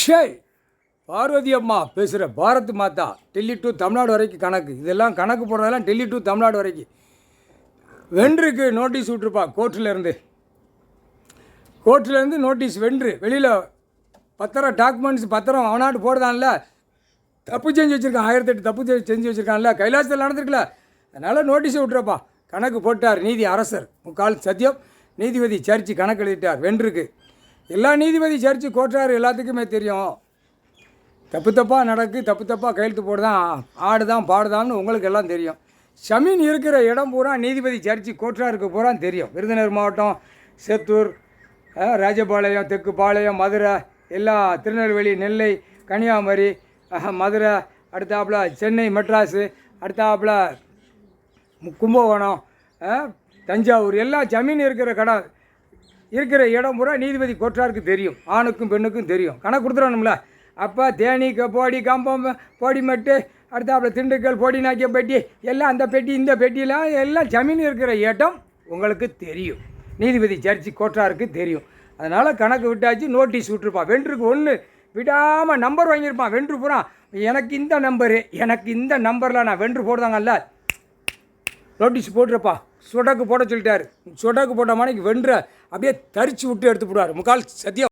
ஷேய் பார்வதி அம்மா பேசுகிற பாரத் மாதா டெல்லி டு தமிழ்நாடு வரைக்கும் கணக்கு. இதெல்லாம் கணக்கு போடுறதெல்லாம் டெல்லி டு தமிழ்நாடு வரைக்கும். வென்றுக்கு நோட்டீஸ் விட்ருப்பா கோர்ட்டிலேருந்து நோட்டீஸ் வென்று வெளியில் பத்திரம் டாக்குமெண்ட்ஸ் பத்திரம் அவனாட்டு போடுதான்ல, தப்பு செஞ்சு வச்சுருக்கான், 1008 தப்பு செஞ்சு வச்சுருக்கான்ல, கைலாசத்தில் நடந்திருக்குல்ல, அதனால் நோட்டீஸை விட்றப்பா. கணக்கு போட்டார் நீதி அரசர் முக்கால் சத்தியம் நீதிபதி சர்ச்சு கணக்கு எழுதிட்டார் வென்றுக்கு. எல்லா நீதிபதி சர்ச்சு கோட்டார் எல்லாத்துக்குமே தெரியும். தப்பு தப்பாக நடக்கு, தப்பு தப்பாக கையெழுத்து போடுதான், ஆடுதான் பாடுதான்னு உங்களுக்கு எல்லாம் தெரியும். ஷமீன் இருக்கிற இடம் பூரா நீதிபதி சர்ச்சு கோட்டாருக்கு பூரா தெரியும். விருதுநகர் மாவட்டம், சேத்தூர், ராஜபாளையம், தெக்குப்பாளையம், மதுரை, எல்லா திருநெல்வேலி, நெல்லை, கன்னியாகுமரி, மதுரை, அடுத்தாப்புல சென்னை, மெட்ராஸு, அடுத்தாப்புல கும்பகோணம், தஞ்சாவூர், எல்லா ஜமீன் இருக்கிற இடம் பூரா நீதிபதி கோட்டாருக்கு தெரியும். ஆணுக்கும் பெண்ணுக்கும் தெரியும். கணக்கு கொடுத்துடணும்ல. அப்போ தேனி, போடி, கம்பம், போடிமெட்டு, அடுத்தாப்புல திண்டுக்கல், போடிநாக்கிய பெட்டி, எல்லாம் அந்த பெட்டி இந்த பெட்டியெலாம் எல்லாம் ஜமீன் இருக்கிற இடம் உங்களுக்கு தெரியும். நீதிபதி சர்ச்சு கோட்டாருக்கு தெரியும். அதனால் கணக்கு விட்டாச்சு, நோட்டீஸ் விட்டுருப்பான். வென்றுக்கு ஒன்று விடாமல் நம்பர் வாங்கியிருப்பான். வென்று பூரா எனக்கு இந்த நம்பரில் நான் வென்று போடுதாங்கல்ல, நோட்டீஸ் போட்டுருப்பா. சொடக்கு போட சொல்லிட்டார். சொடக்கு போட்ட மணிக்கு வென்ற அப்படியே தரிச்சு விட்டு எடுத்து போடுவார் முக்கால் சத்தியம்.